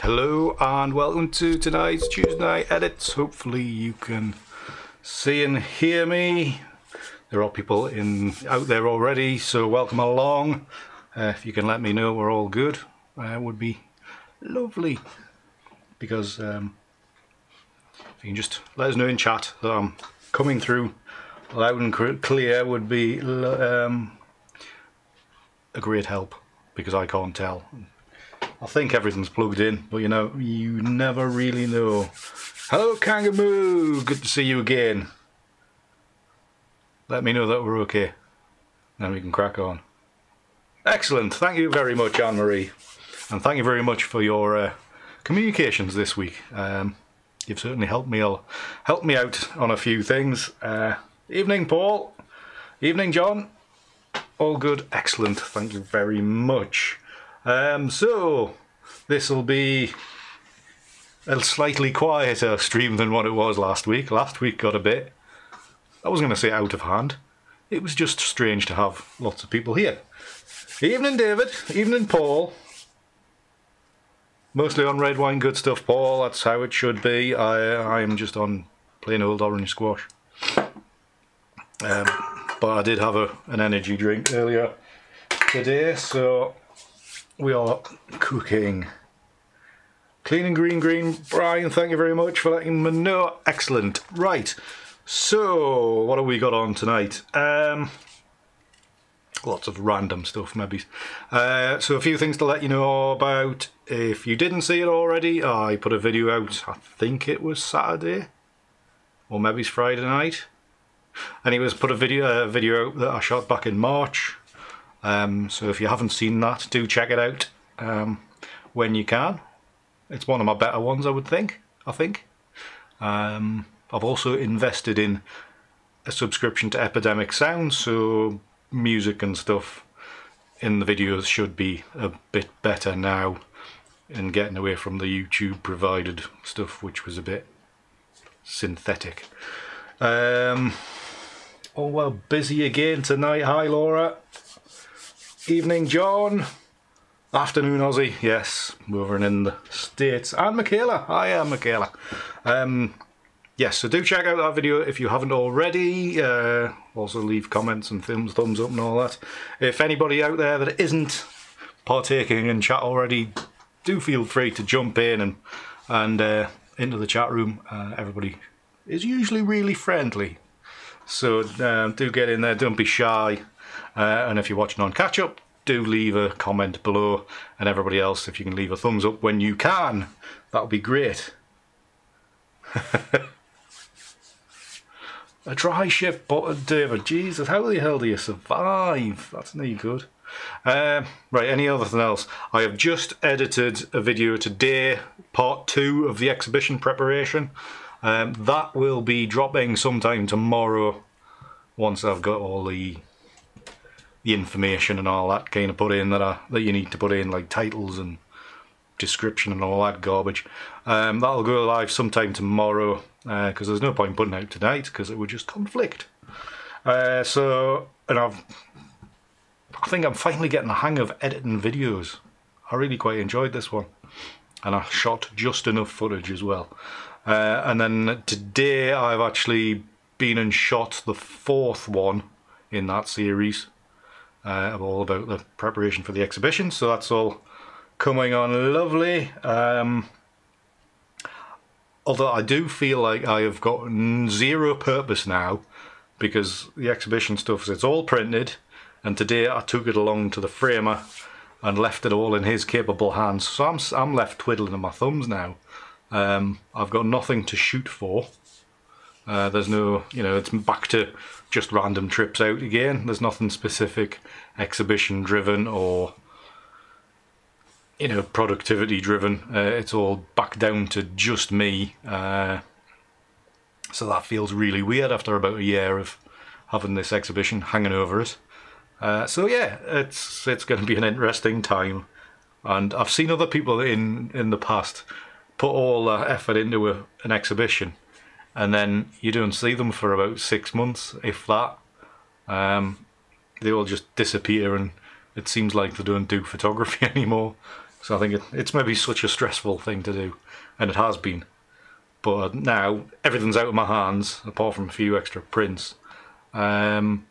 Hello and welcome to tonight's Tuesday night edits. Hopefully you can see and hear me. There are people out there already, so welcome along. If you can let me know we're all good, would be lovely. Because if you can just let us know in chat that I'm coming through loud and clear would be a great help, because I can't tell. I think everything's plugged in, but you know, you never really know. Hello Kangaroo, good to see you again. Let me know that we're okay, then we can crack on. Excellent, thank you very much, Anne-Marie, and thank you very much for your communications this week. You've certainly helped me out on a few things. Evening Paul, evening John, all good, excellent, thank you very much. So this will be a slightly quieter stream than what it was last week. Last week got a bit, I was going to say out of hand. It was just strange to have lots of people here. Evening David, evening Paul. Mostly on red wine, good stuff Paul, that's how it should be. I'm just on plain old orange squash. But I did have an energy drink earlier today, so we are cooking. Clean and green, Brian, thank you very much for letting me know. Excellent. Right, so what have we got on tonight? Lots of random stuff, maybe. So a few things to let you know about. If you didn't see it already, I put a video out, I think it was Saturday, or maybe it's Friday night. Anyways, put a video out that I shot back in March. So if you haven't seen that, do check it out when you can. It's one of my better ones, I think. I've also invested in a subscription to Epidemic Sound, so music and stuff in the videos should be a bit better now, and getting away from the YouTube provided stuff, which was a bit synthetic. Oh well, busy again tonight. Hi Laura. Evening John. Afternoon Aussie. Yes, we're over in the States. And Michaela. Hi Michaela. Yes, so do check out that video if you haven't already. Also leave comments and thumbs up and all that. If anybody out there that isn't partaking in chat already, do feel free to jump in and into the chat room. Everybody is usually really friendly. So do get in there, don't be shy. And if you're watching on catch up, do leave a comment below, and everybody else, if you can leave a thumbs up when you can, that would be great. A dry ship, but David, Jesus, how the hell do you survive? That's no good. Right, anything else? I have just edited a video today, part 2 of the exhibition preparation. That will be dropping sometime tomorrow, once I've got all the information and all that kind of put in that you need to put in, like titles and description and all that garbage. That'll go live sometime tomorrow, because there's no point putting out tonight because it would just conflict. I think I'm finally getting the hang of editing videos. I really quite enjoyed this one, and I shot just enough footage as well. And then today I've actually been and shot the 4th one in that series, all about the preparation for the exhibition, so that's all coming on lovely. Although I do feel like I have got zero purpose now, because the exhibition stuff, it's all printed, and today I took it along to the framer and left it all in his capable hands, so I'm left twiddling my thumbs now. I've got nothing to shoot for. There's no, it's back to just random trips out again. There's nothing specific exhibition driven or productivity driven. It's all back down to just me. So that feels really weird after about a year of having this exhibition hanging over us. So yeah, it's going to be an interesting time, and I've seen other people in the past put all that effort into an exhibition, and then you don't see them for about 6 months, if that. They all just disappear, and it seems like they don't do photography anymore. So I think it's maybe such a stressful thing to do, and it has been. But now everything's out of my hands, apart from a few extra prints. You know,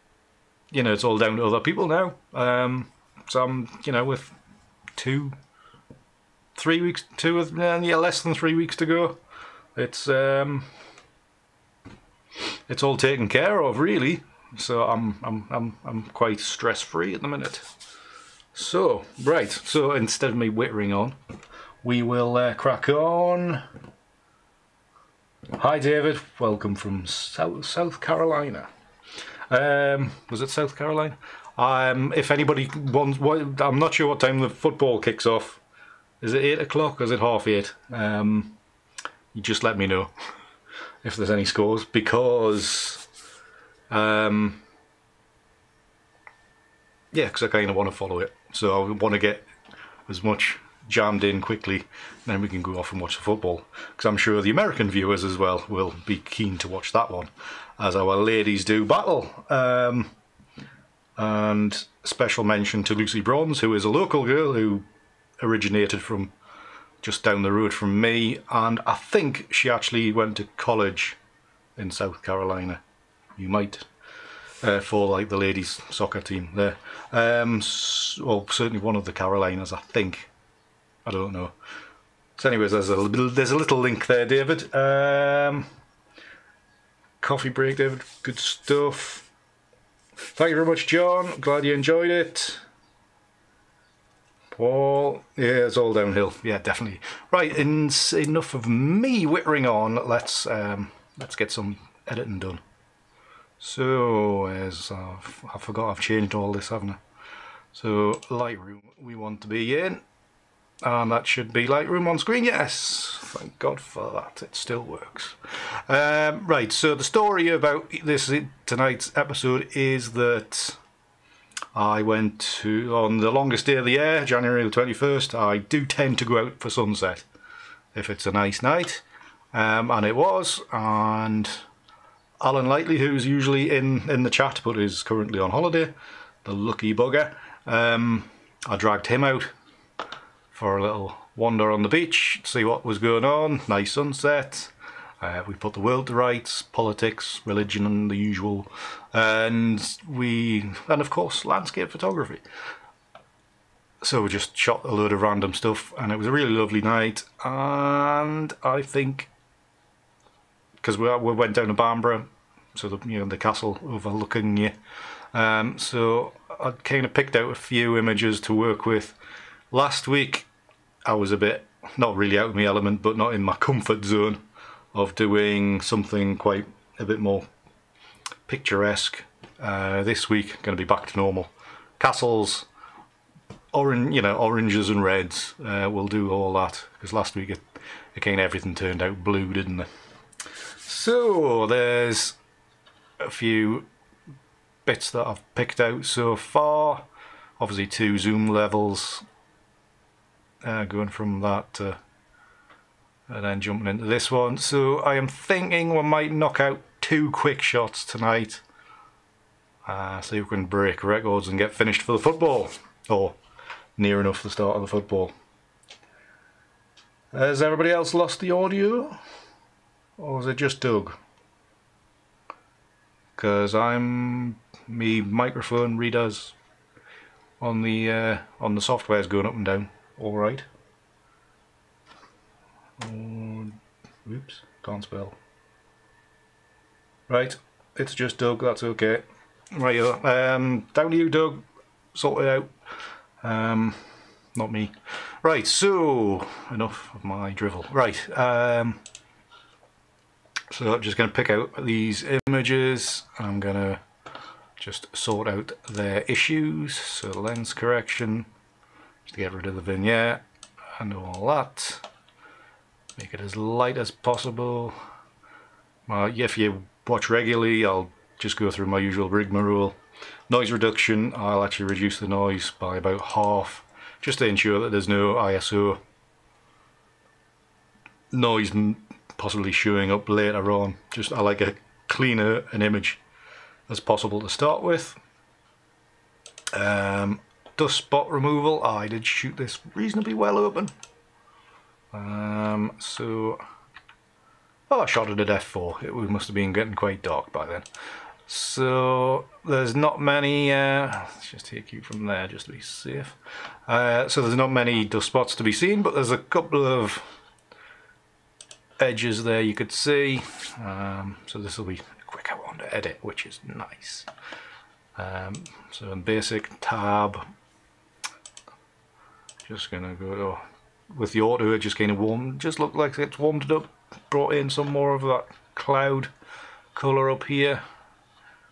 it's all down to other people now. So I'm, you know, with less than 3 weeks to go. It's all taken care of, really. So I'm quite stress free at the minute. So right, so instead of me whittering on, we will crack on. Hi David, welcome from South Carolina. Was it South Carolina? If anybody wants, I'm not sure what time the football kicks off. Is it 8 o'clock or is it 8:30? You just let me know if there's any scores, because yeah, because I kind of want to follow it. So I want to get as much jammed in quickly, and then we can go off and watch the football, because I'm sure the American viewers as well will be keen to watch that one, as our ladies do battle. And special mention to Lucy Bronze, who is a local girl who originated from just down the road from me, and I think she actually went to college in South Carolina. You might for like the ladies soccer team there. Well, certainly one of the Carolinas, I think. I don't know. So anyways, there's a little link there, David. Coffee break, David. Good stuff. Thank you very much, John. Glad you enjoyed it. Paul, yeah, it's all downhill. Yeah, definitely. Right, enough of me whittering on. Let's get some editing done. So, I forgot I've changed all this, haven't I? So, Lightroom we want to be in. And that should be Lightroom on screen, yes. Thank God for that, it still works. Right, so the story about tonight's episode is that I went on the longest day of the year, January the 21st. I do tend to go out for sunset if it's a nice night, and it was. And Alan Leightley, who's usually in the chat but is currently on holiday, the lucky bugger, I dragged him out for a little wander on the beach, see what was going on. Nice sunset. We put the world to rights, politics, religion, and the usual, and of course landscape photography. So we just shot a load of random stuff, and it was a really lovely night. And I think, because we went down to Bamburgh, so the castle overlooking you. So I kind of picked out a few images to work with. Last week I was a bit, not really out of my element, but not in my comfort zone of doing something quite a bit more picturesque. This week going to be back to normal. Castles, oranges and reds. We'll do all that, because last week it kind of everything turned out blue, didn't it? So there's a few bits that I've picked out so far. Obviously 2 zoom levels, going from that to, and then jumping into this one. So I am thinking we might knock out 2 quick shots tonight, so we can break records and get finished for the football, or near enough the start of the football. Has everybody else lost the audio, or is it just Doug? Because me microphone readers on the software is going up and down. All right. Oops, can't spell. Right, it's just Doug. That's okay. Right, down to you, Doug. Sort it out. Not me. Right, so enough of my drivel. Right. So I'm just going to pick out these images. I'm going to just sort out their issues. So lens correction, just to get rid of the vignette and all that. Make it as light as possible. If you watch regularly, I'll just go through my usual rigmarole. Noise reduction, I'll actually reduce the noise by about half, just to ensure that there's no ISO noise possibly showing up later on. I like a cleaner an image as possible to start with. dust spot removal. I did shoot this reasonably well open. So I shot it at f4. It must have been getting quite dark by then. So there's not many, let's just take you from there just to be safe. So there's not many dust spots to be seen, but there's a couple of edges there you could see. So this will be a quicker one to edit, which is nice. So in basic tab, just gonna go with the auto, it just kind of warmed, just looked like it's warmed it up, brought in some more of that cloud colour up here.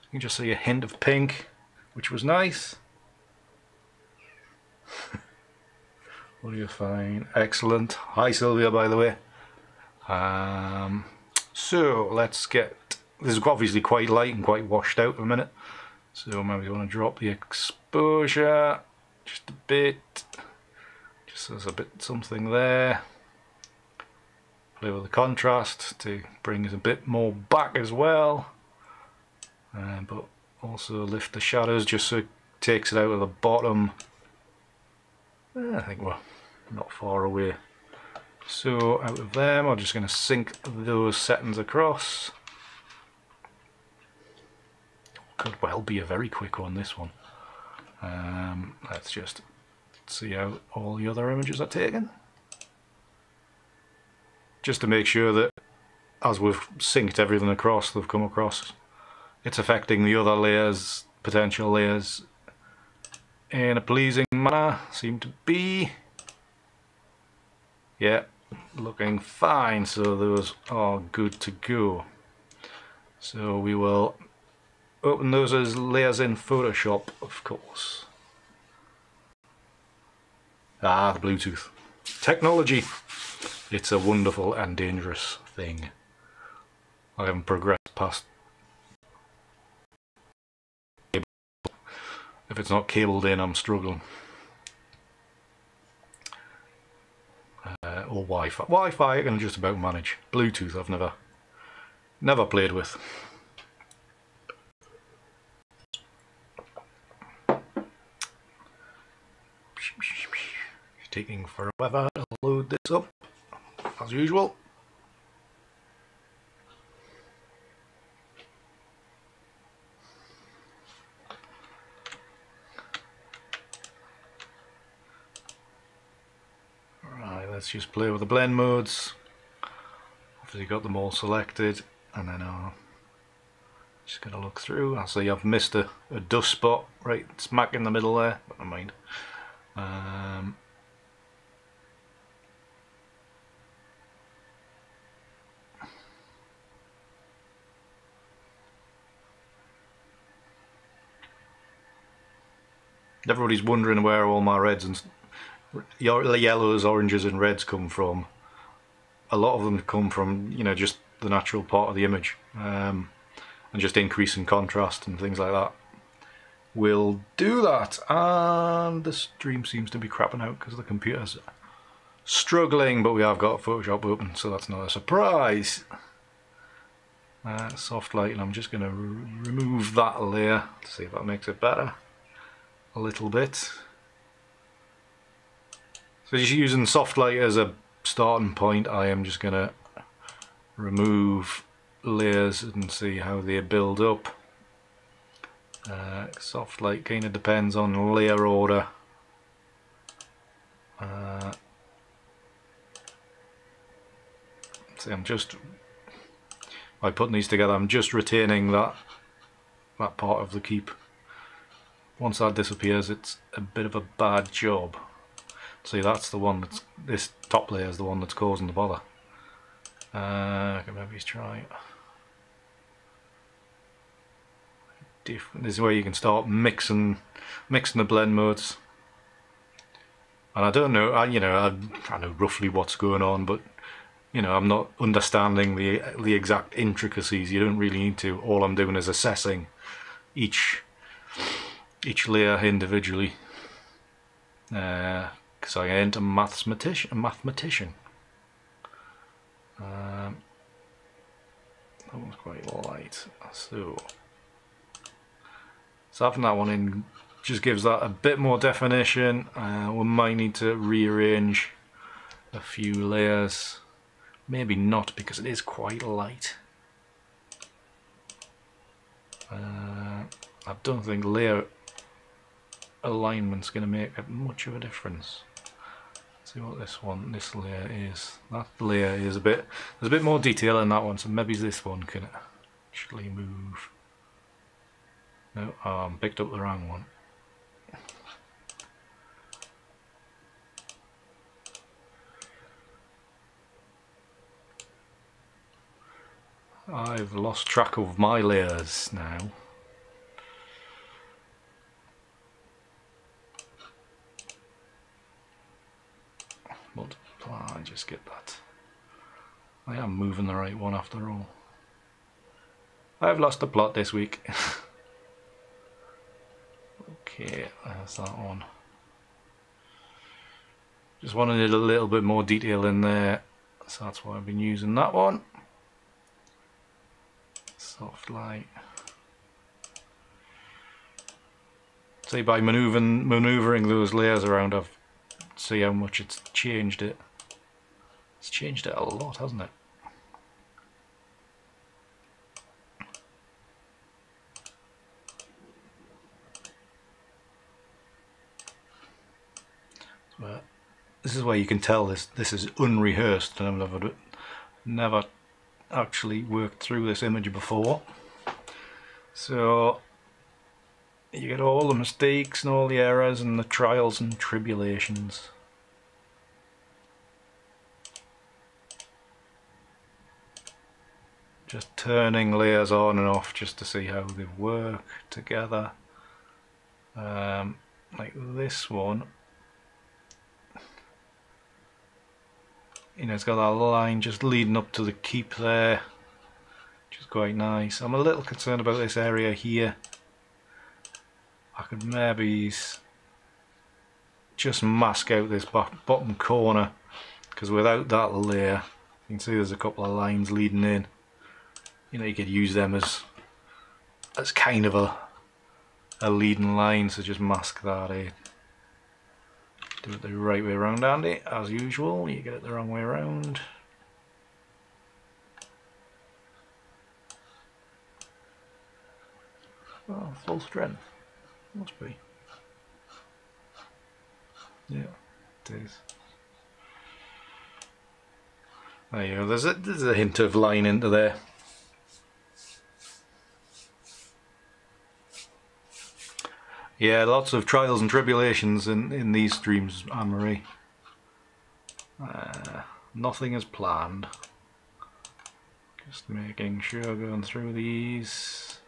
You can just see a hint of pink, which was nice. What do you find? Excellent. Hi Sylvia, by the way. So let's get, this is obviously quite light and quite washed out in a minute. So maybe you want to drop the exposure just a bit. Just there's a bit something there. Play with the contrast to bring it a bit more back as well. But also lift the shadows just so it takes it out of the bottom. I think we're not far away. So out of them, I'm just going to sync those settings across. Could well be a very quick one, this one. Let's just see how all the other images are taken. Just to make sure that as we've synced everything across, they've come across. It's affecting the other layers, potential layers, in a pleasing manner. Seem to be. Yeah, looking fine. So those are good to go. So we will open those as layers in Photoshop, of course. Ah, the Bluetooth. Technology. It's a wonderful and dangerous thing. I haven't progressed past. If it's not cabled in, I'm struggling. Or Wi-Fi. Wi-Fi I can just about manage. Bluetooth I've never played with. Taking forever to load this up, as usual. Right, let's just play with the blend modes. Obviously got them all selected, and then just gonna look through. I see I've missed a dust spot right smack in the middle there, but never mind. Everybody's wondering where all my reds and yellows, oranges and reds come from. A lot of them come from, you know, just the natural part of the image, and just increasing contrast and things like that. We'll do that, and the stream seems to be crapping out because the computer's struggling, but we have got Photoshop open, so that's not a surprise. Soft light, and I'm just going to remove that layer to see if that makes it better. A little bit. So just using soft light as a starting point, I am just going to remove layers and see how they build up. Soft light kind of depends on layer order. See, I'm just, by putting these together, I'm just retaining that part of the keep. Once that disappears, it's a bit of a bad job. See, that's the one that's, this top layer is the one that's causing the bother. I can maybe try. This is where you can start mixing the blend modes. And I don't know, I know roughly what's going on, but you know, I'm not understanding the exact intricacies. You don't really need to. All I'm doing is assessing each layer individually, because I ain't a mathematician. That one's quite light, so having that one in just gives that a bit more definition. We might need to rearrange a few layers, maybe not, because it is quite light. I don't think layer alignment's going to make much of a difference. Let's see what this layer is. That layer is there's a bit more detail in that one, so maybe this one can actually move. No, I picked up the wrong one. I've lost track of my layers now. Multiply, just get that. I am moving the right one after all. I've lost the plot this week. Okay, there's that one. Just wanted a little bit more detail in there, so that's why I've been using that one. Soft light. See, by maneuvering those layers around, I've see how much it's changed it. It's changed it a lot, hasn't it? But this is where you can tell this is unrehearsed, and I've never actually worked through this image before. So you get all the mistakes and all the errors and the trials and tribulations. Just turning layers on and off just to see how they work together. Like this one, you know, it's got that line just leading up to the keep there, which is quite nice. I'm a little concerned about this area here. I could maybe just mask out this bottom corner, because without that layer, you can see there's a couple of lines leading in. You know, you could use them as kind of a leading line, so just mask that in. Do it the right way around, Andy, as usual. You get it the wrong way around. Oh, full strength. Must be. Yeah, it is. There you go. There's a hint of line into there. Yeah, lots of trials and tribulations in these streams, Anne-Marie. Nothing is planned. Just making sure, going through these.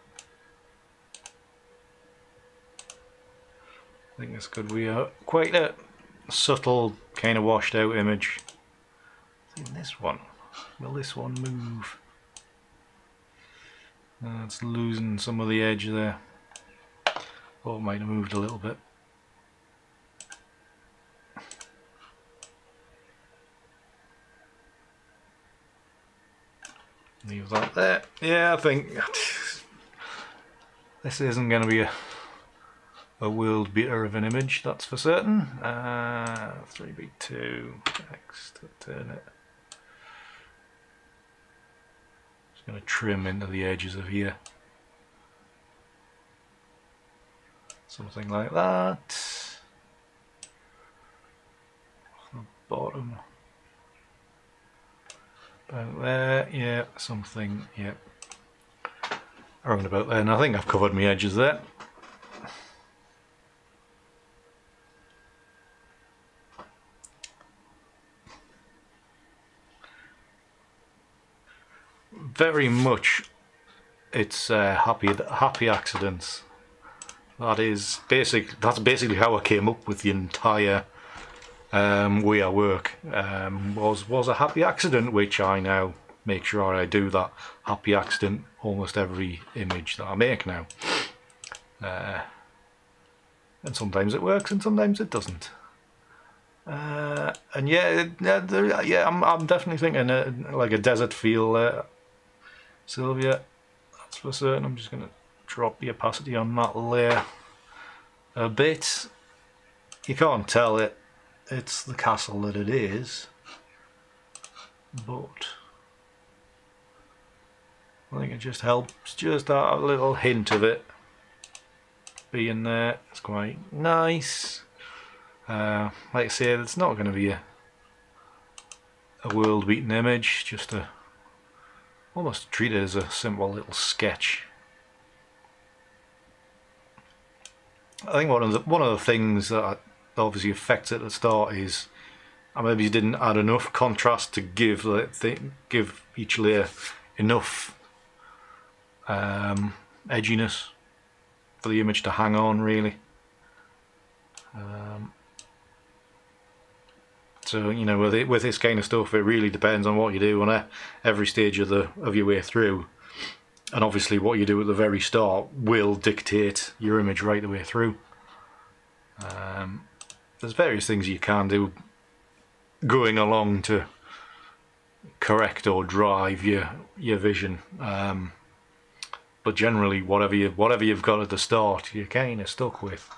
I think this could be quite a subtle, kind of washed out image. In this one, will this one move? It's losing some of the edge there. Oh, it might have moved a little bit. Leave that there. Yeah, I think this isn't going to be a world beater of an image, that's for certain. 3B2, X to turn it. Just going to trim into the edges of here. Something like that. The bottom. About there, yeah, something, yeah. Around about there, and I think I've covered my edges there. Very much it's happy accidents. That's basically how I came up with the entire way I work. Was a happy accident, which I now make sure I do that happy accident almost every image that I make now. And sometimes it works and sometimes it doesn't. And yeah, I'm definitely thinking like a desert feel, Sylvia. That's for certain. I'm just gonna drop the opacity on that layer a bit. You can't tell it's the castle that it is, but I think it just helps, just that little hint of it being there. It's quite nice. Like I said, it's not going to be a world-beating image, just to almost treat it as a simple little sketch. I think one of the things that obviously affects it at the start is maybe you didn't add enough contrast to give each layer enough edginess for the image to hang on, really. So you know, with this kind of stuff, it really depends on what you do on every stage of your way through, and obviously what you do at the very start will dictate your image right the way through. There's various things you can do going along to correct or drive your vision, but generally whatever you've got at the start, you're kind of stuck with.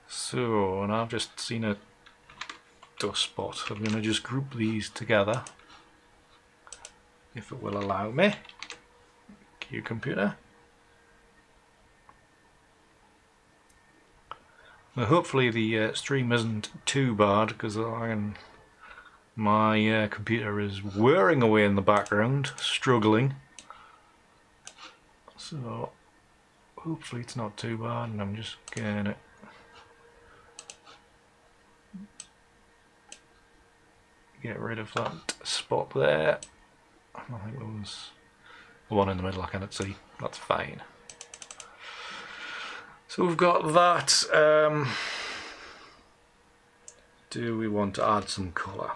So, and I've just seen a dust spot. I'm going to just group these together, if it will allow me. Thank you, computer. Now hopefully the stream isn't too bad, because my computer is whirring away in the background, struggling. So hopefully it's not too bad, and I'm just getting it. Get rid of that spot there. I think it was the one in the middle I cannot see. That's fine. So we've got that. Do we want to add some colour?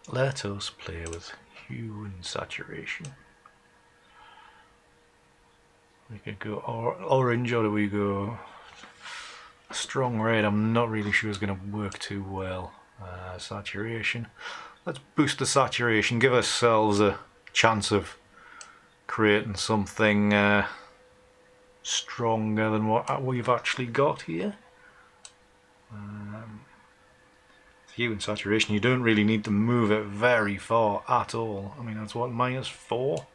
Let us play with hue and saturation. We could go orange, or do we go strong red? I'm not really sure it's going to work too well. Saturation. Let's boost the saturation. Give ourselves a chance of creating something stronger than what we've actually got here. Hue and saturation, you don't really need to move it very far at all. I mean, that's what, -4?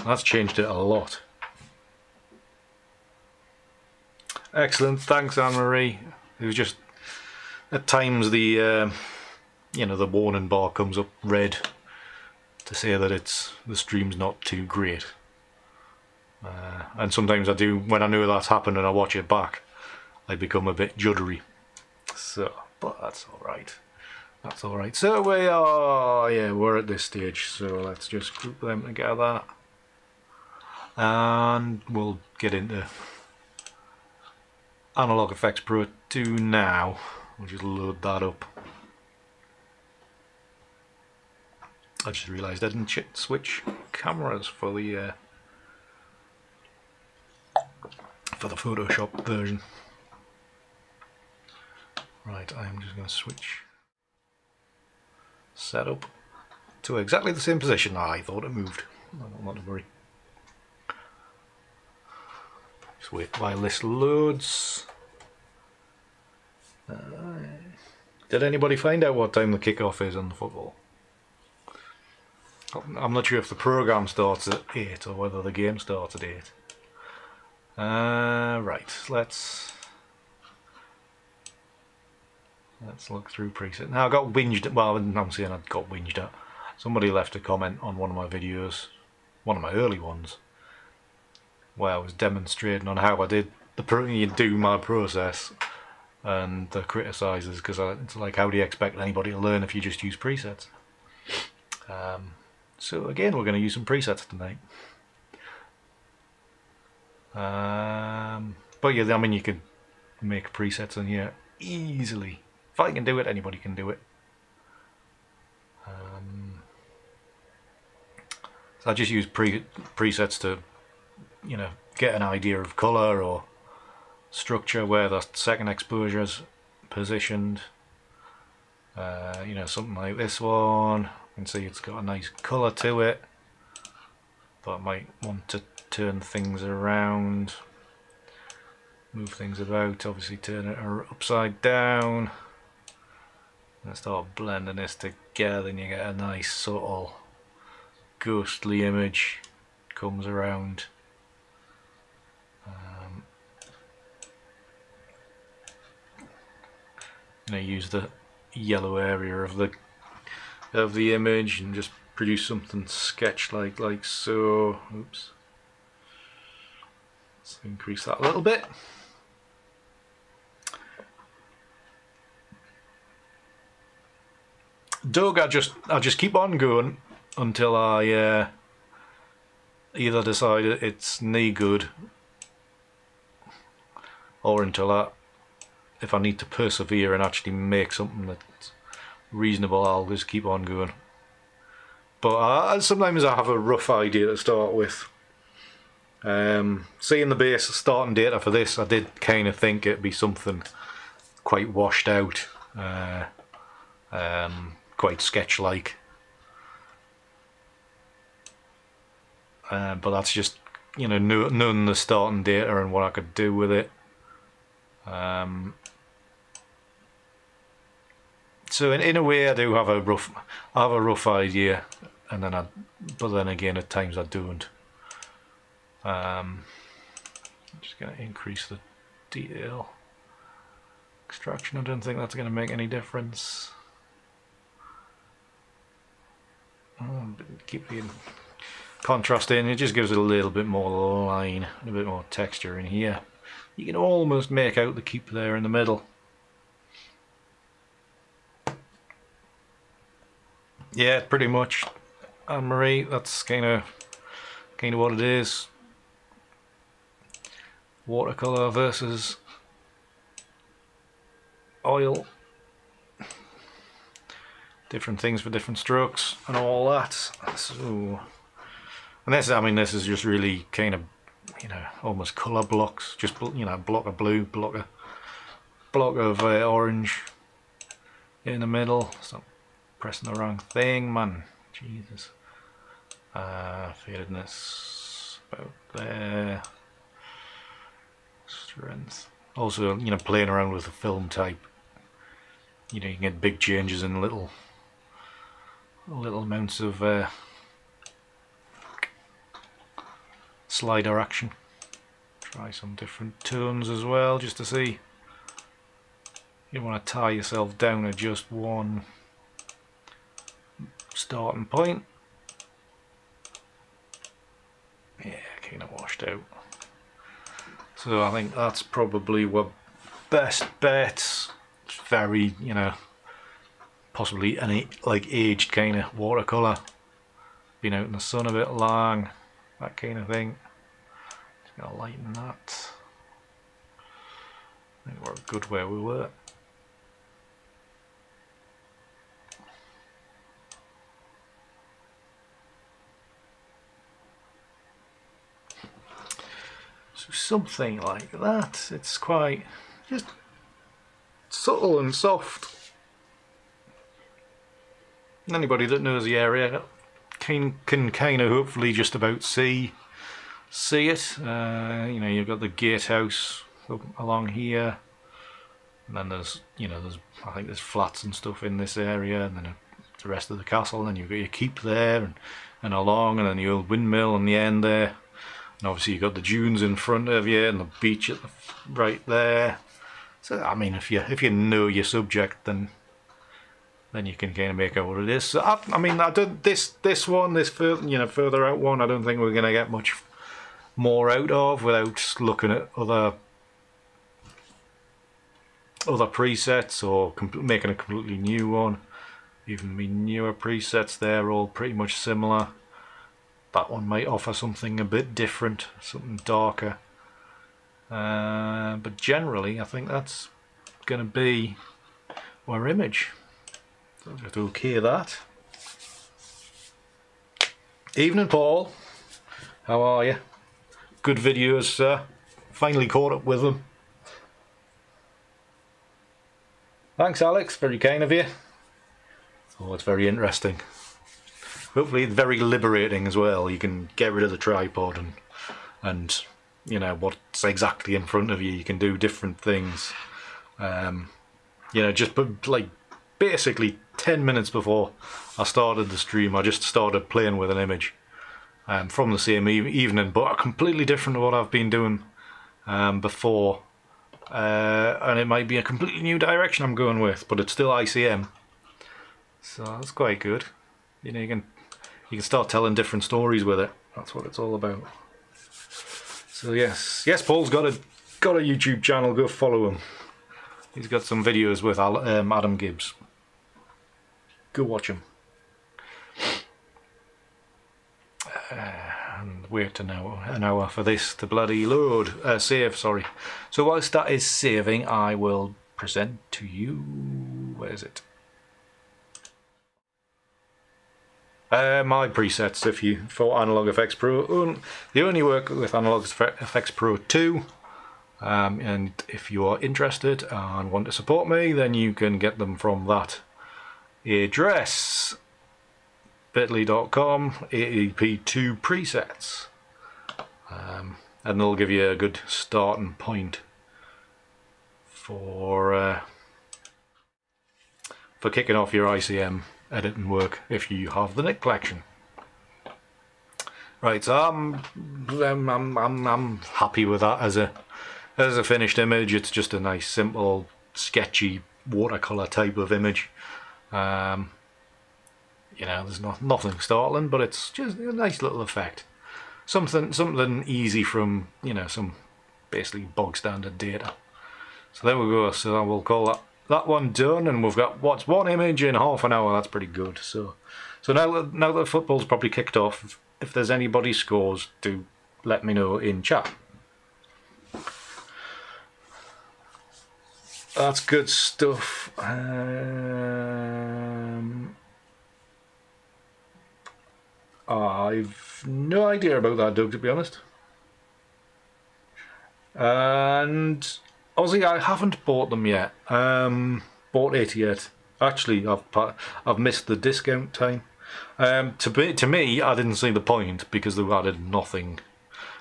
That's changed it a lot. Excellent, thanks Anne-Marie. It was just, at times the you know, the warning bar comes up red to say that the stream's not too great. And sometimes I do, when I know that's happened and I watch it back, I become a bit juddery. So, but that's alright. That's alright. So we are, yeah, we're at this stage, so let's just group them together. And we'll get into Analog Effects Pro 2 now. We'll just load that up. I just realised I didn't switch cameras for the Photoshop version. Right, I'm just going to switch setup to exactly the same position. I thought it moved. Not to worry. Just wait while this loads. Did anybody find out what time the kickoff is on the football? I'm not sure if the program starts at 8 or whether the game starts at 8. Right, let's look through presets. Now I got whinged, well I'm saying I got whinged at. Somebody left a comment on one of my videos, one of my early ones, where I was demonstrating on how I do my process, and the criticisers, because it's like, how do you expect anybody to learn if you just use presets? So again, we're going to use some presets tonight. But yeah, I mean, you can make presets in here easily. If I can do it, anybody can do it. So I just use presets to, you know, get an idea of colour or structure, where the second exposure is positioned. You know, something like this one. You can see it's got a nice colour to it. but I might want to turn things around, move things about, obviously turn it upside down and start blending this together, and you get a nice subtle ghostly image comes around. Use the yellow area of the image and just produce something sketch like so. Oops. Let's increase that a little bit. Doug, I just keep on going until I either decide it's no good, or until if I need to persevere and actually make something that's reasonable, I'll just keep on going. But sometimes I have a rough idea to start with. Seeing the base starting data for this, I did kind of think it'd be something quite washed out, quite sketch-like. But that's just, knowing the starting data and what I could do with it. So in a way, I do have a rough idea, and then but then again, at times I don't. I'm just going to increase the detail. Extraction, I don't think that's going to make any difference. Keep the contrast in, it just gives it a little bit more line, a bit more texture in here. You can almost make out the keep there in the middle. Yeah, pretty much, Anne-Marie, that's kind of what it is. Watercolor versus oil. Different things for different strokes and all that. So, and this is just really kind of, almost colour blocks. Just, block of blue, block of orange in the middle. Stop pressing the wrong thing, man. Jesus. Fadedness about there. Strength. Also, playing around with the film type. You can get big changes in little amounts of slider action. Try some different tones as well, just to see. You don't want to tie yourself down to just one starting point. Yeah, kind of washed out. So I think that's probably my best bet. It's very, possibly any aged kind of watercolor, been out in the sun a bit long, that kind of thing. Just gonna lighten that. I think we're good where we were. So something like that. It's quite just subtle and soft. Anybody that knows the area can kind of hopefully just about see it. You've got the gatehouse along here, and then there's I think there's flats and stuff in this area, and then the rest of the castle, and then you've got your keep there and along, and then the old windmill on the end there. And obviously you've got the dunes in front of you and the beach right there. So I mean, if you know your subject, then you can kind of make out what it is. So I mean, I don't this further out one. I don't think we're going to get much more out of without looking at other presets or making a completely new one. Even the newer presets, they're all pretty much similar. That one might offer something a bit different, something darker. But generally, I think that's going to be our image. So I'll just okay that. Evening, Paul. How are you? Good videos, sir. Finally caught up with them. Thanks, Alex. Very kind of you. Oh, it's very interesting. hopefully it's very liberating as well. You can get rid of the tripod and you know what's exactly in front of you. You can do different things. You know, just like basically 10 minutes before I started the stream, I just started playing with an image from the same evening, but completely different to what I've been doing before. And it might be a completely new direction I'm going with, but it's still ICM, so that's quite good. You know, you can start telling different stories with it. That's what it's all about. So yes, Paul's got a YouTube channel. Go follow him. He's got some videos with Adam Gibbs. Go watch him. And wait an hour for this to bloody load. Save, sorry. So whilst that is saving, I will present to you. Where is it? My presets, for Analog FX Pro. They only work with Analog FX Pro 2. And if you are interested and want to support me, then you can get them from that address, bit.ly.com AEP2 presets, and they'll give you a good starting point for kicking off your ICM editing work if you have the Nick collection. Right, so I'm happy with that as a finished image. It's just a nice, simple, sketchy watercolor type of image. You know, there's nothing startling, but it's just a nice little effect. Something easy from, you know, some basically bog standard data. So there we go. So we'll call that one done, and we've got what's one image in half an hour. That's pretty good. So now that football's probably kicked off, if there's anybody scores, do let me know in chat. That's good stuff. I've no idea about that, Doug, to be honest. And obviously I haven't bought them yet. Bought it yet. Actually, I've missed the discount time. To me, I didn't see the point because they've added nothing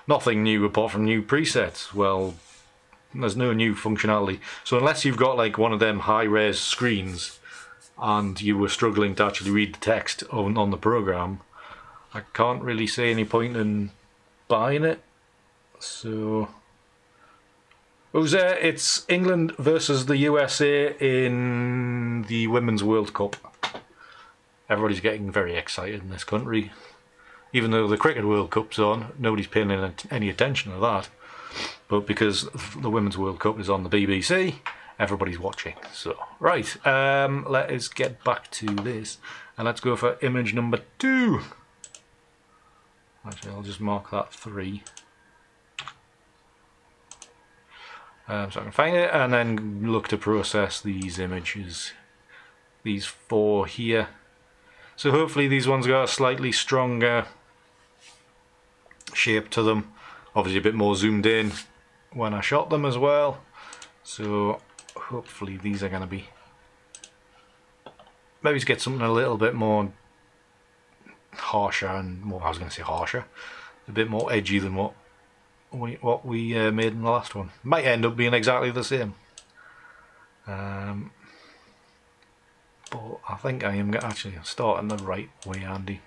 new apart from new presets. Well, there's no new functionality. So unless you've got like one of them high-res screens and you were struggling to actually read the text on the program, I can't really see any point in buying it. So it's England versus the USA in the Women's World Cup. Everybody's getting very excited in this country. Even though the Cricket World Cup's on, nobody's paying any attention to that. But because the Women's World Cup is on the BBC, everybody's watching. So, right, let us get back to this. And let's go for image number 2. Actually, I'll just mark that 3. So I can find it and then look to process these images. These 4 here. So hopefully these ones got a slightly stronger shape to them. Obviously a bit more zoomed in when I shot them as well. So hopefully these are going to be... maybe to get something a little bit more harsher and more... I was going to say harsher. A bit more edgy than what we made in the last one. Might end up being exactly the same. But I think I am actually starting the right way, Andy.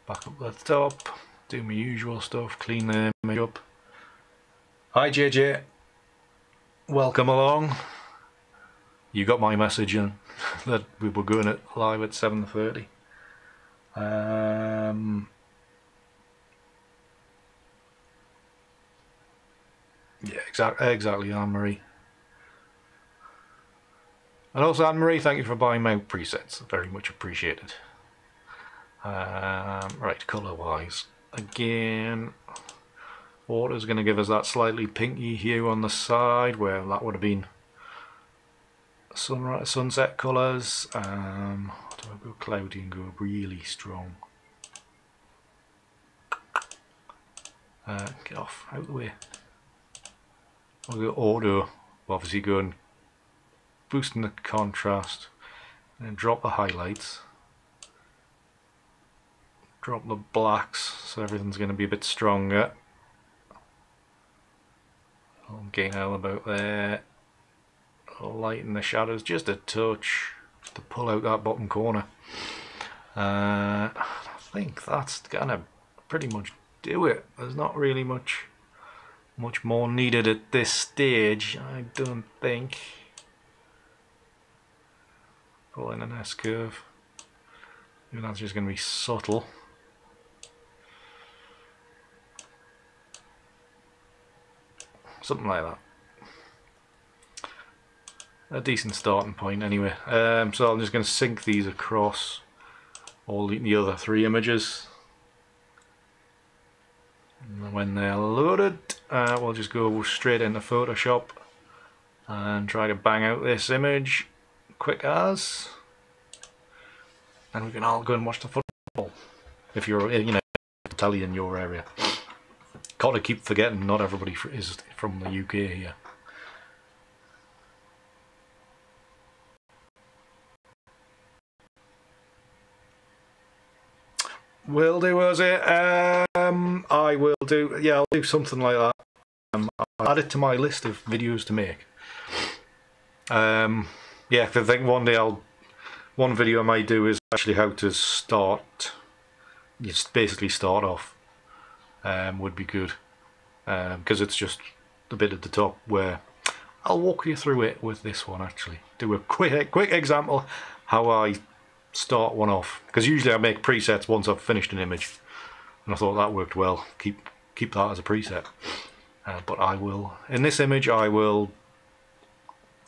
Back up the top, do my usual stuff, clean the image up. Hi JJ, welcome along. You got my message in that we were going it live at 7:30. Yeah, exactly, Anne-Marie. And also, Anne-Marie, thank you for buying my presets. Very much appreciated. Right, colour-wise. Again, water's going to give us that slightly pinky hue on the side, where that would have been sunset colours. Do I go cloudy and go really strong? Get off, out of the way. I'll go auto, obviously go and boosting the contrast and then drop the highlights. drop the blacks so everything's going to be a bit stronger. I'll gain out about there. I'll lighten the shadows just a touch to pull out that bottom corner. I think that's gonna pretty much do it. There's not really much more needed at this stage, I don't think. Pull in an S-curve. Even that's just going to be subtle. Something like that. A decent starting point anyway. So I'm just going to sync these across all the other three images. And when they're loaded, we'll just go straight into Photoshop and try to bang out this image quick as. And we can all go and watch the football if you're, you know, Italy in your area. Gotta keep forgetting not everybody is from the UK here. Will do, was it? I will do, yeah, I'll do something like that. I'll add it to my list of videos to make. Yeah, I think one day one video I might do is actually how to start, just basically start off, would be good. Because it's just the bit at the top where I'll walk you through it with this one actually. Do a quick example how I start one off, because usually I make presets once I've finished an image, and I thought that worked well. Keep that as a preset. But I will, in this image, I will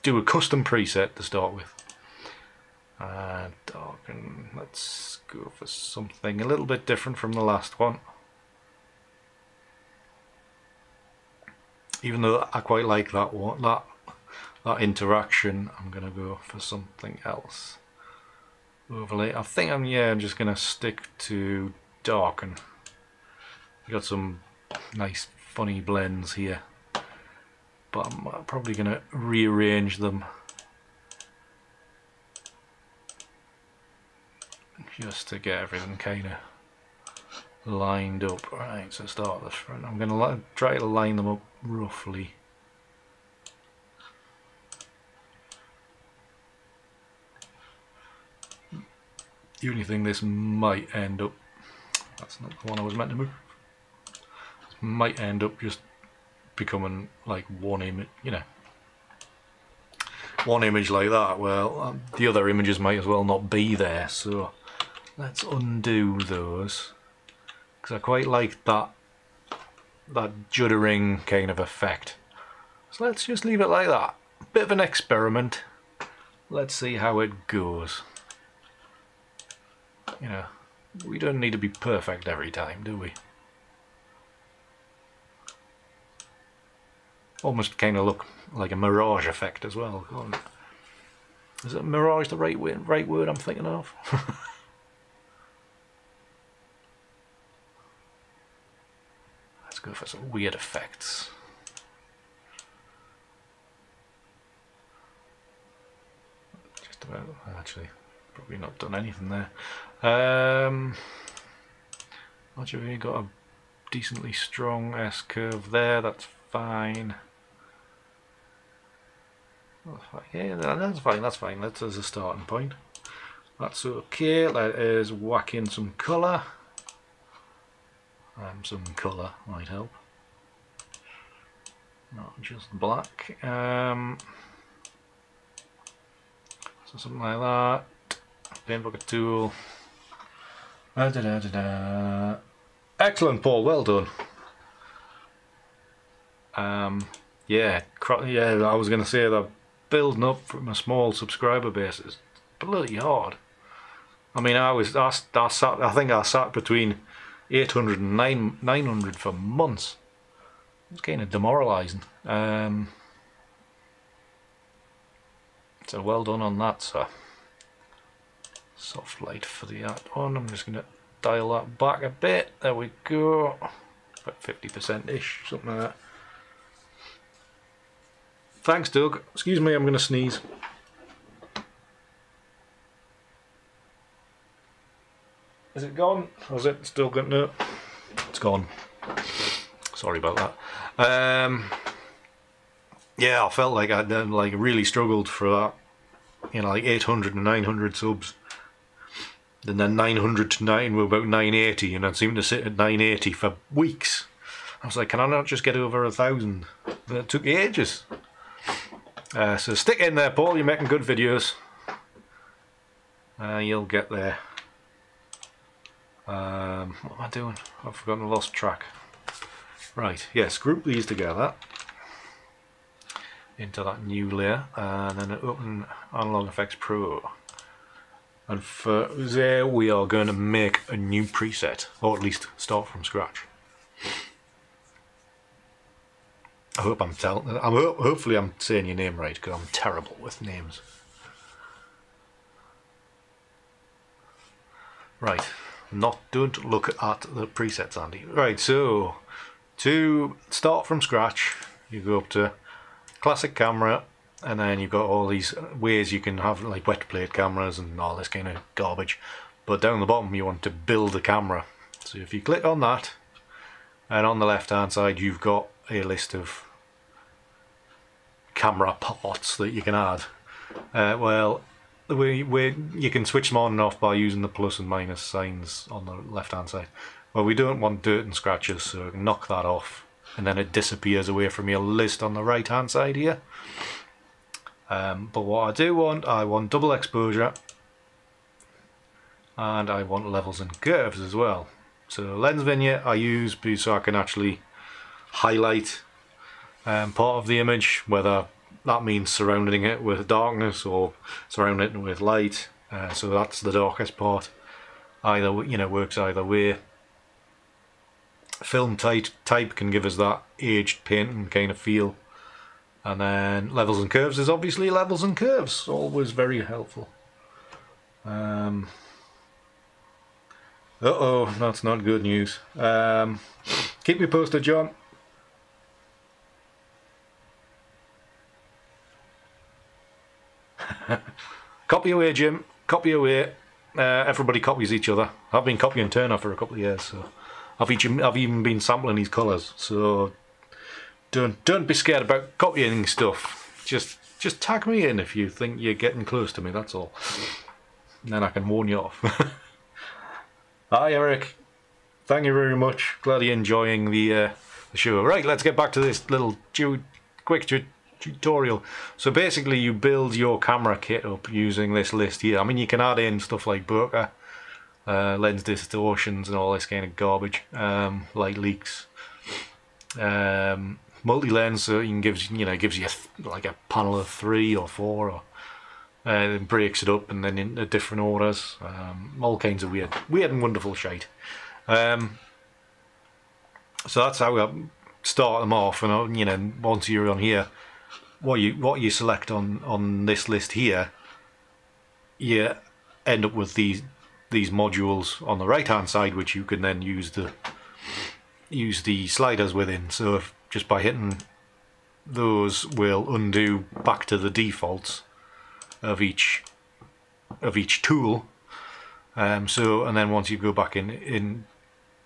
do a custom preset to start with. Darken. Let's go for something a little bit different from the last one. Even though I quite like that one, that interaction, I'm gonna go for something else. Overlay. I think I'm just gonna stick to darken. We got some nice funny blends here, but I'm probably gonna rearrange them just to get everything kind of lined up. Right, so start at the front. I'm gonna try to line them up roughly. The only thing this might end up, that's not the one I was meant to move, this might end up just becoming like one image, you know, one image like that. Well, the other images might as well not be there, so let's undo those, because I quite like that juddering kind of effect. So let's just leave it like that. Bit of an experiment. Let's see how it goes. You know, we don't need to be perfect every time, do we? Almost kind of look like a mirage effect as well. Is it mirage the right word I'm thinking of? Let's go for some weird effects. Just about, actually, probably not done anything there. Actually, we got a decently strong S-curve there, that's fine. Yeah, that's fine, that's as a starting point. That's okay. Let us whack in some colour. Some colour might help. Not just black. So something like that. Bamburgh tool. Excellent, Paul. Well done. Yeah, I was going to say that building up from a small subscriber base is bloody hard. I mean, I think I sat between 800 and 900 for months. It was kind of demoralising. So well done on that, sir. Soft light for the art one. I'm just going to dial that back a bit. There we go. About 50%-ish, something like that. Thanks, Doug. Excuse me, I'm going to sneeze. Is it gone? Or is it still going to? It's gone. Sorry about that. Yeah, I felt like I really struggled for that. You know, like 800 and 900 subs. And then 900 to 9 were about 980, and I seemed to sit at 980 for weeks. I was like, can I not just get over 1,000? But it took ages. So stick in there, Paul, you're making good videos. You'll get there. What am I doing? I've forgotten, I lost track. Right, yes, group these together into that new layer, and then open Analog Effects Pro. And for there we are going to make a new preset, or at least start from scratch. I hope hopefully I'm saying your name right, because I'm terrible with names. Right, don't look at the presets, Andy. Right, so to start from scratch, you go up to classic camera, and then you've got all these ways you can have like wet plate cameras and all this kind of garbage. But down the bottom you want to build a camera. So if you click on that, and on the left hand side you've got a list of camera parts that you can add. Well, you can switch them on and off by using the plus and minus signs on the left hand side. Well, we don't want dirt and scratches, so knock that off, and then it disappears away from your list on the right hand side here. But what I want double exposure, and I want levels and curves as well. So lens vignette I use so I can actually highlight part of the image, whether that means surrounding it with darkness or surrounding it with light. So that's the darkest part. Either, you know, works either way. Film type can give us that aged painting kind of feel. And then levels and curves is obviously levels and curves, always very helpful. Uh-oh, that's not good news. Keep me posted, John. Copy away, Jim. Copy away. Everybody copies each other. I've been copying Turner for a couple of years, so I've even been sampling his colours. So don't be scared about copying stuff. Just tag me in if you think you're getting close to me. That's all. And then I can warn you off. Hi, Eric. Thank you very much. Glad you're enjoying the show. Right, let's get back to this little quick tutorial. So basically you build your camera kit up using this list here. I mean, you can add in stuff like bokeh, lens distortions and all this kind of garbage, light leaks, multi-lens, so gives you like a panel of 3 or 4, or it breaks it up and then into different orders, all kinds of weird and wonderful shite. So that's how we start them off. And you know, once you're on here, what you select on this list here, you end up with these modules on the right hand side, which you can then use the sliders within. So if just by hitting those will undo back to the defaults of each tool. So, and then once you go back in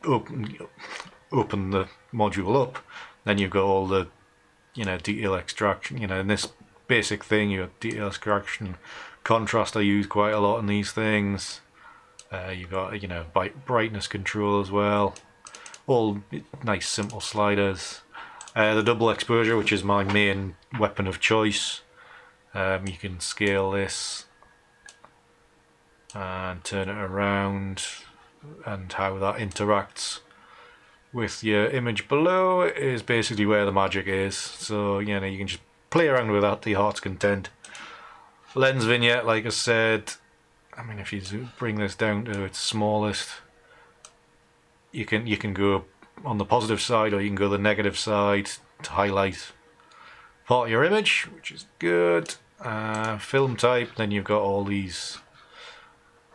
open the module up, then you've got all the, you know, detail extraction. You know, in this basic thing, you have detail extraction, contrast I use quite a lot in these things. You've got, you know, brightness control as well. All nice simple sliders. The double exposure, which is my main weapon of choice. You can scale this and turn it around, and how that interacts with your image below is basically where the magic is. So, you know, you can just play around with that to your heart's content. Lens vignette, like I said, I mean, if you bring this down to its smallest, you can go on the positive side, or you can go the negative side to highlight part of your image, which is good. Film type, then you've got all these.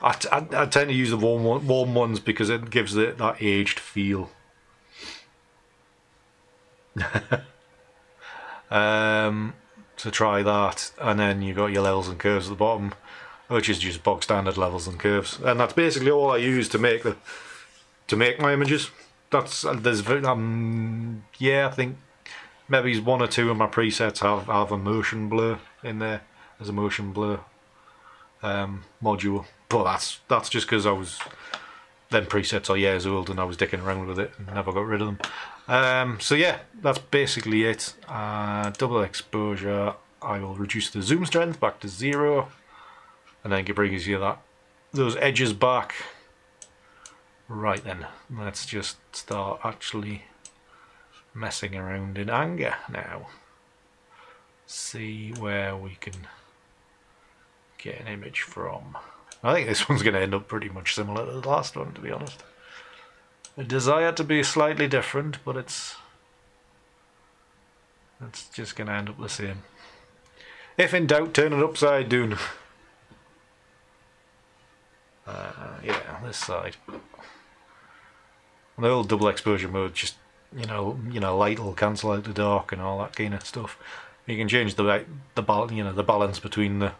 I tend to use the warm ones because it gives it that aged feel. So try that, and then you've got your levels and curves at the bottom. which is just bog standard levels and curves, and that's basically all I use to make my images. There's yeah, I think maybe one or two of my presets have a motion blur in there. There's a motion blur module, but that's just because them presets are years old and I was dicking around with it and never got rid of them. So yeah, that's basically it. Double exposure, I will reduce the zoom strength back to 0, and then it brings you those edges back. Right then, let's just start actually messing around in anger now. See where we can get an image from. I think this one's going to end up pretty much similar to the last one, to be honest. I desire to be slightly different, but it's just going to end up the same. If in doubt, turn it upside down. Yeah, this side. The old double exposure mode, just light will cancel out the dark and all that kind of stuff. You can change the balance between the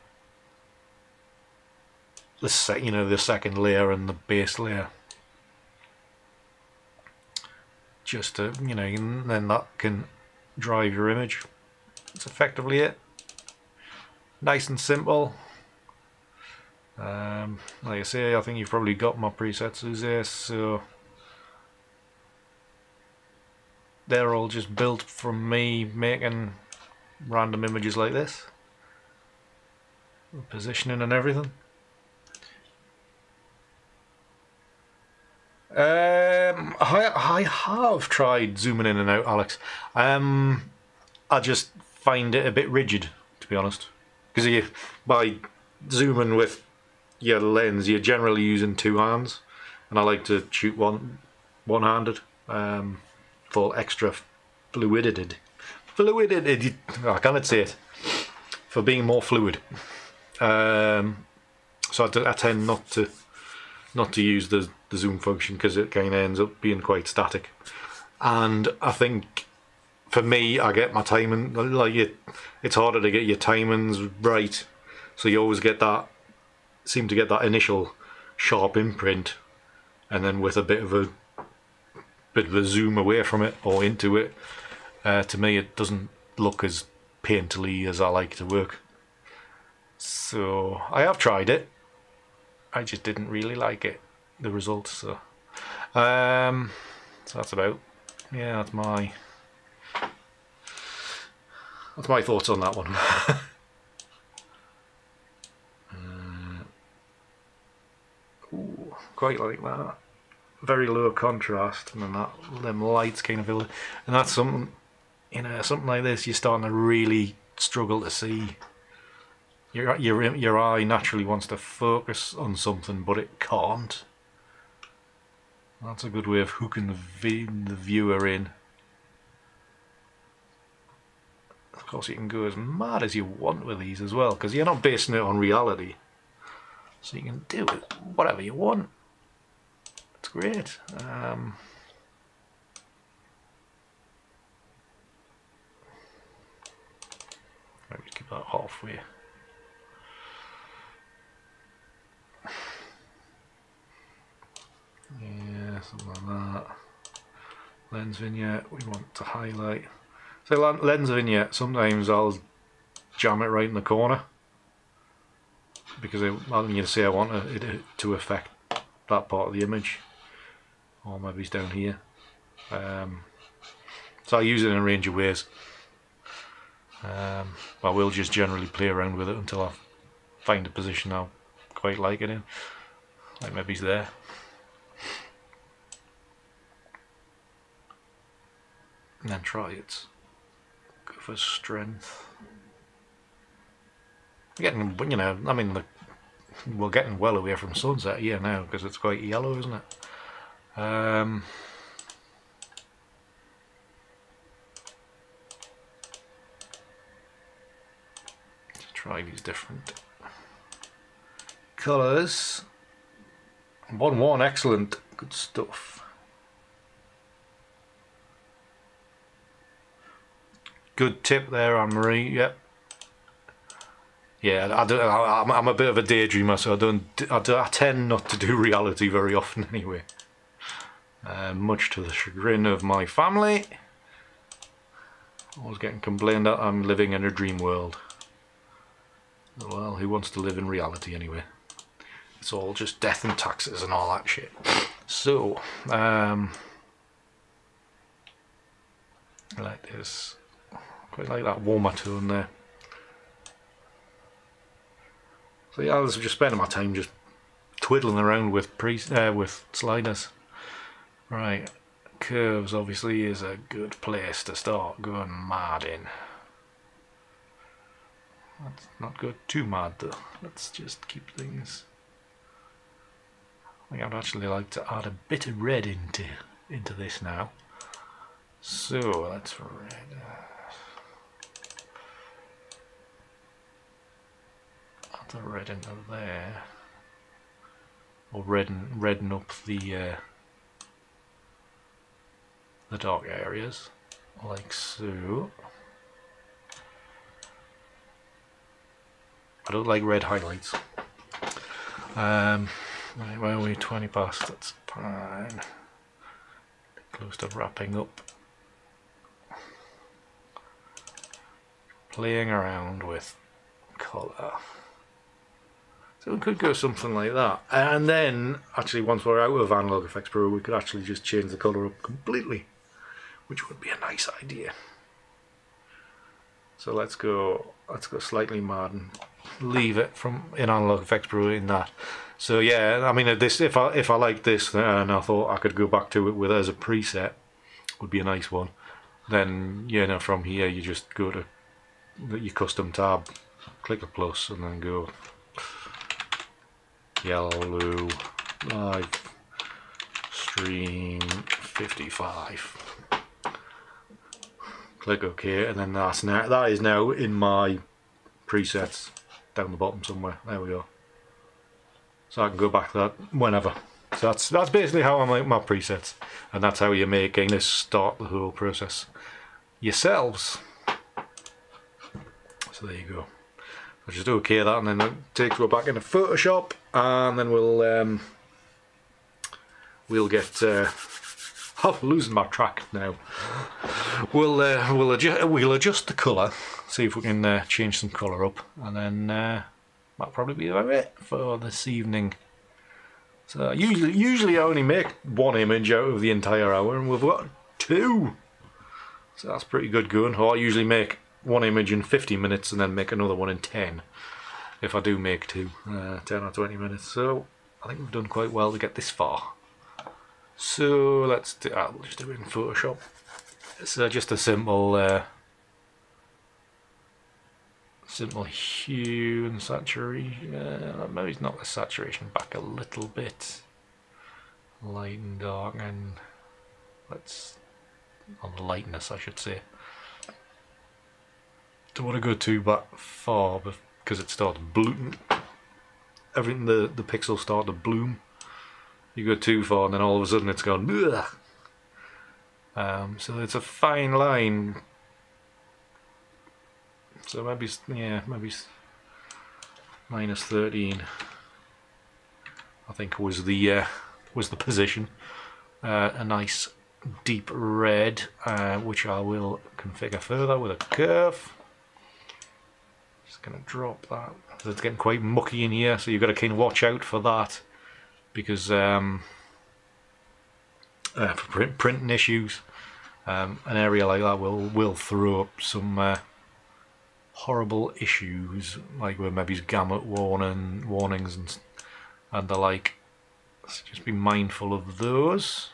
second layer and the base layer. Just to then that can drive your image. That's effectively it. Nice and simple. Like I say, I think you've probably got my presets as this, so they're all just built from me making random images like this, positioning and everything. I have tried zooming in and out, Alex. I just find it a bit rigid, to be honest, because by zooming with your lens, you're generally using two hands, and I like to shoot one-handed for extra fluidity. I cannot say it. For being more fluid. So I tend not to use the zoom function because it kind of ends up being quite static. And I think for me, I get my timing it's harder to get your timings right. So you always seem to get that initial sharp imprint, and then with a bit of a zoom away from it or into it, to me it doesn't look as painterly as I like to work. So I have tried it, I just didn't really like the result. So that's about, yeah, that's my thoughts on that one. Ooh, quite like that. Very low contrast, and then them lights kind of fill it. And that's something, something like this, you're starting to really struggle to see. Your eye naturally wants to focus on something, but it can't. That's a good way of hooking the viewer in. Of course, you can go as mad as you want with these as well, because you're not basing it on reality. So you can do it whatever you want. It's great. Maybe keep that halfway. Yeah, something like that. Lens vignette, we want to highlight. So lens vignette, sometimes I'll jam it right in the corner, because I want it to affect that part of the image, or maybe it's down here. So I use it in a range of ways. I will just generally play around with it until I find a position I quite like it in. Like maybe it's there. And then try it. Go for strength. Getting, I mean, we're getting well away from sunset here now because it's quite yellow, isn't it? Let's try these different colours. 1-1, excellent, good stuff. Good tip there, Anne-Marie. Yep. Yeah, I'm a bit of a daydreamer, so I tend not to do reality very often anyway. Much to the chagrin of my family. Always getting complained that I'm living in a dream world. Well, who wants to live in reality anyway? It's all just death and taxes and all that shit. So, I like this. Quite like that warmer tone there. So yeah, I was just spending my time just twiddling around with sliders. Right, curves obviously is a good place to start going mad in. Let's not go too mad though. Let's just keep things. I think I'd actually like to add a bit of red into this now. So let's red. Add the red into there, or redden up the dark areas, like so. I don't like red highlights. Right, where are we? 20 past, that's fine. Close to wrapping up. Playing around with colour. So we could go something like that. And then, actually, once we're out of Analog Effects Pro, we could actually just change the colour up completely, which would be a nice idea. So let's go slightly mad and leave it in Analog Effects Pro in that. So yeah, I mean, if I like this and I thought I could go back to it with it as a preset, would be a nice one. Then from here you just go to your custom tab, click a plus, and then go yellow live stream 55. Click OK, and then that is now in my presets down the bottom somewhere. There we go. So I can go back to that whenever. So that's basically how I make my presets, and that's how you're making this start the whole process yourselves. So there you go. I'll just OK that, and then it takes us back into Photoshop, and then we'll get. I'm losing my track now. We'll adjust the colour, see if we can change some colour up, and then that'll probably be about it for this evening. So usually I only make one image out of the entire hour, and we've got 2. So that's pretty good going. Or I usually make one image in 50 minutes and then make another one in 10. If I do make 2, 10 or 20 minutes. So I think we've done quite well to get this far. So let's do. We'll just do it in Photoshop. It's just a simple hue and saturation. Maybe it's not the saturation back a little bit. Light and dark, and let's on the lightness, I should say. Don't want to go too far because it starts blooming. Everything the pixels start to bloom. You go too far and then all of a sudden it's gone. So it's a fine line. So maybe minus 13. I think was the position. A nice deep red, which I will configure further with a curve. Just gonna drop that. It's getting quite mucky in here, so you've got to kind of watch out for that. Because for printing issues, an area like that will throw up some horrible issues, like where maybe gamut warnings and the like. So just be mindful of those.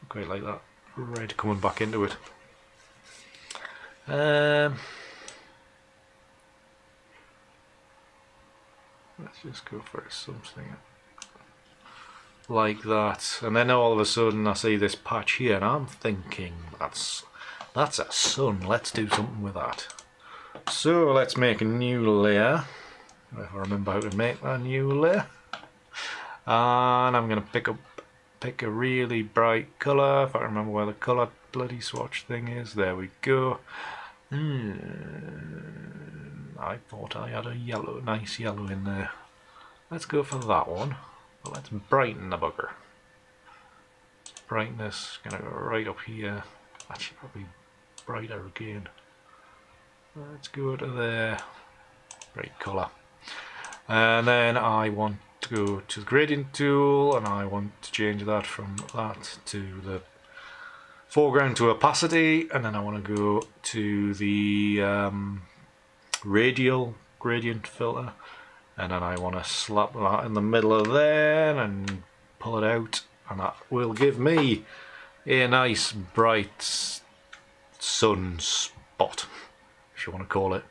Quite like that red coming back into it. Let's just go for something like that, and then all of a sudden I see this patch here, and I'm thinking that's a sun. Let's do something with that. So let's make a new layer. If I remember how to make that new layer, and I'm going to pick a really bright colour. If I remember where the colour bloody swatch thing is. There we go. I thought I had a yellow, nice yellow in there. Let's go for that one. But let's brighten the bugger. Brightness, gonna go right up here. Actually, probably brighter again. Let's go to there. Bright colour. And then I want to go to the gradient tool, and I want to change that from that to the foreground to opacity, and then I want to go to the radial gradient filter, and then I want to slap that in the middle of there and pull it out, and that will give me a nice bright sun spot, if you want to call it.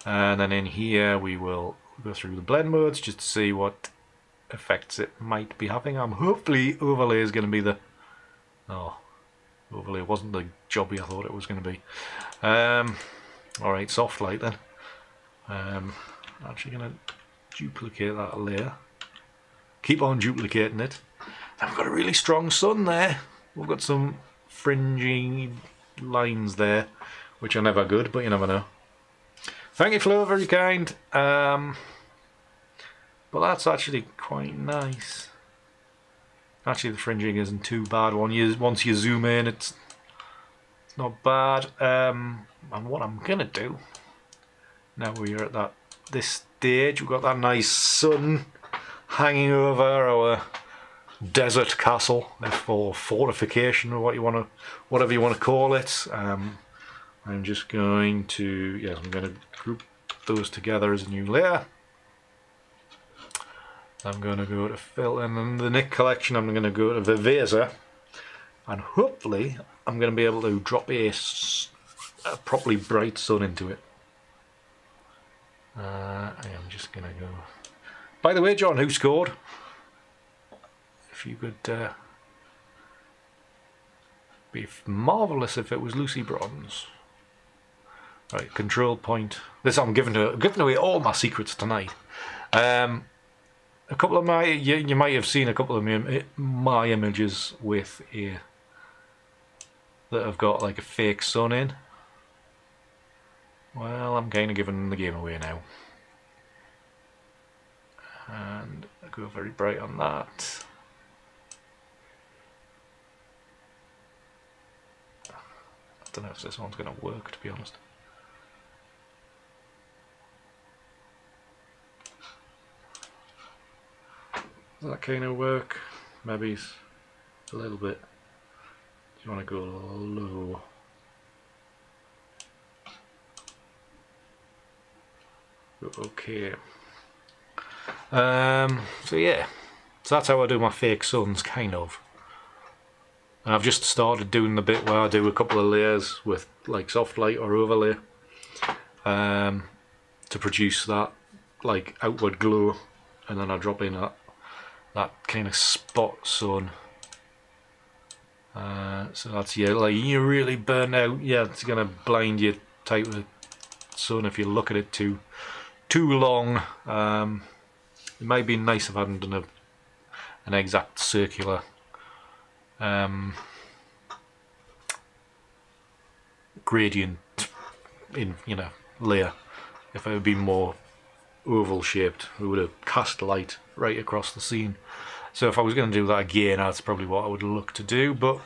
And then in here we will go through the blend modes just to see what effects it might be having. Hopefully overlay is going to be the... oh, overlay wasn't the jobby I thought it was going to be. Alright, soft light then. Actually going to duplicate that layer. Keep on duplicating it. And we've got a really strong sun there. We've got some fringing lines there, which are never good, but you never know. Thank you, Flo, very kind. But that's actually quite nice. Actually, the fringing isn't too bad. Once you zoom in, it's not bad. And what I'm gonna do now we're at this stage, we've got that nice sun hanging over our desert castle, or fortification, or whatever you want to call it. I'm just going to, yes, I'm going to group those together as a new layer. I'm going to go to fill, and in the Nick collection I'm going to go to Viveza, and hopefully I'm going to be able to drop a properly bright sun into it. I am just going to go. By the way, John, who scored? If you could, be marvellous if it was Lucy Bronze. Right, control point. This I'm giving away all my secrets tonight. A couple of my, you might have seen a couple of my images with that have got like a fake sun in. Well, I'm kind of giving the game away now. And I go very bright on that. I don't know if this one's going to work, to be honest. Does that kind of work? Maybe a little bit. Do you want to go low? Okay. So yeah, so that's how I do my fake suns, kind of. And I've just started doing the bit where I do a couple of layers with like soft light or overlay to produce that like outward glow, and then I drop in that kind of spot sun. So that's, yeah, like you're really burnt out. Yeah, it's gonna blind you type of sun if you look at it too long. It might be nice if I hadn't done an exact circular gradient in, layer. If it had been more oval shaped, it would have cast light right across the scene. So if I was going to do that again, that's probably what I would look to do, but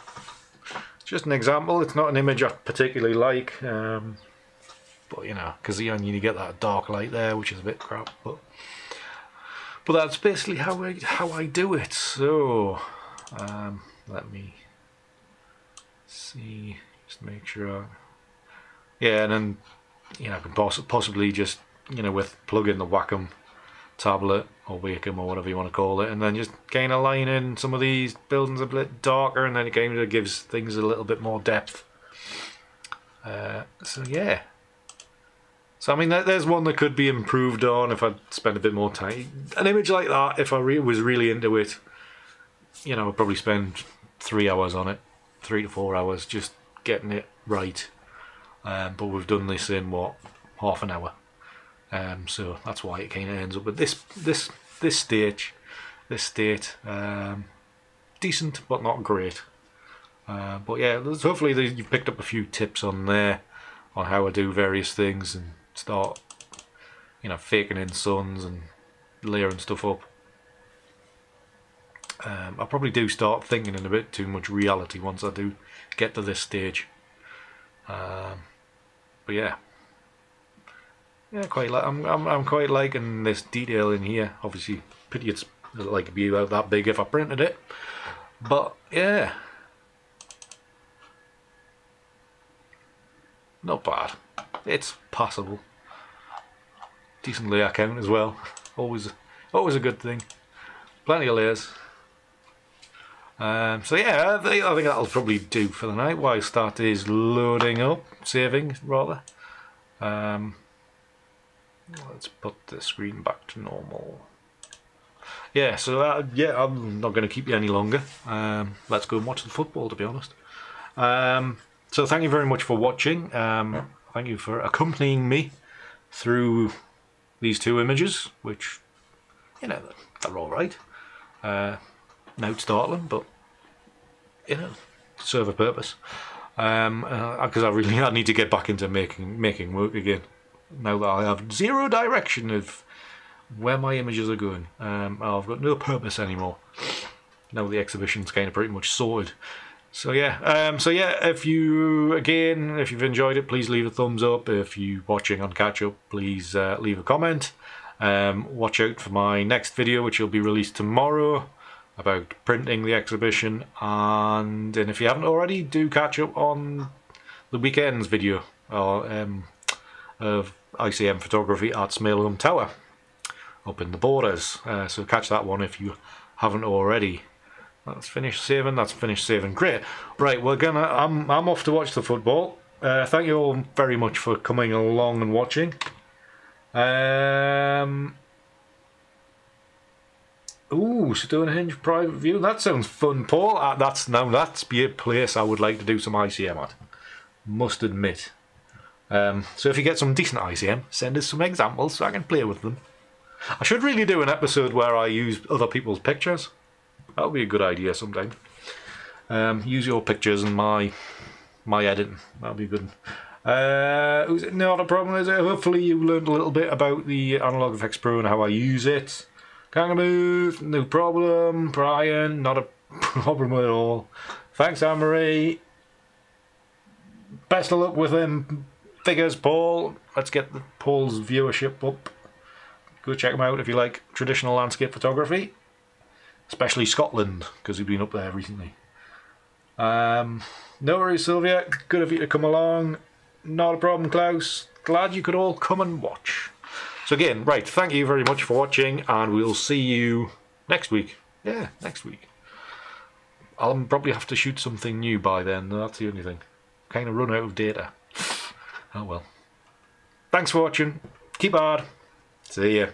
it's just an example. It's not an image I particularly like, but because you get that dark light there, which is a bit crap, but that's basically how I do it. So let me see, just make sure. Yeah, and then I can possibly just plug in the Wacom tablet or Wacom or whatever you want to call it, and then just kind of line in some of these buildings a bit darker, and then it kind of gives things a little bit more depth. So yeah. So I mean, there's one that could be improved on if I'd spend a bit more time. An image like that, if I was really into it, I'd probably spend 3 hours on it, 3 to 4 hours, just getting it right. But we've done this in what, half an hour. So that's why it kind of ends up with this state, decent but not great. But yeah, hopefully you've picked up a few tips on there on how I do various things and start, you know, faking in suns and layering stuff up. I probably do start thinking in a bit too much reality once I do get to this stage. But yeah, I'm quite liking this detail in here. Obviously, pity it's like be about that big if I printed it. But yeah, not bad. It's passable. Decent layer count as well. Always a good thing. Plenty of layers. So yeah, I think that'll probably do for the night while that is loading up, saving rather. Let's put the screen back to normal. Yeah, so yeah, I'm not going to keep you any longer. Let's go and watch the football, to be honest. So thank you very much for watching. Thank you for accompanying me through these two images, which, you know, they're all right. Not startling, but, you know, serve a purpose. Because I need to get back into making work again. Now that I have zero direction of where my images are going. I've got no purpose anymore. Now the exhibition's kind of pretty much sorted. So yeah, if you've enjoyed it, please leave a thumbs up. If you're watching on catch up, please leave a comment. Watch out for my next video, which will be released tomorrow, about printing the exhibition. And if you haven't already, do catch up on the weekend's video of ICM photography at Smailholm Tower up in the Borders. So catch that one if you haven't already. That's finished saving. Great. Right, I'm off to watch the football. Thank you all very much for coming along and watching. Ooh, Stonehenge private view. That sounds fun, Paul. That's be a place I would like to do some ICM at. Must admit. So if you get some decent ICM, send us some examples so I can play with them. I should really do an episode where I use other people's pictures. That would be a good idea sometime. Use your pictures and my editing. That would be good. Not a problem, is it? Hopefully you learned a little bit about the Analog Effects Pro and how I use it. Kangaroo, no problem. Brian, not a problem at all. Thanks, Anne-Marie. Best of luck with them figures, Paul. Let's get Paul's viewership up. Go check him out if you like traditional landscape photography, especially Scotland, because we've been up there recently. No worries, Sylvia. Good of you to come along. Not a problem, Klaus. Glad you could all come and watch. So again, right, thank you very much for watching, and we'll see you next week. Yeah, next week. I'll probably have to shoot something new by then. That's the only thing. Kind of run out of data. Oh well. Thanks for watching. Keep hard. See ya.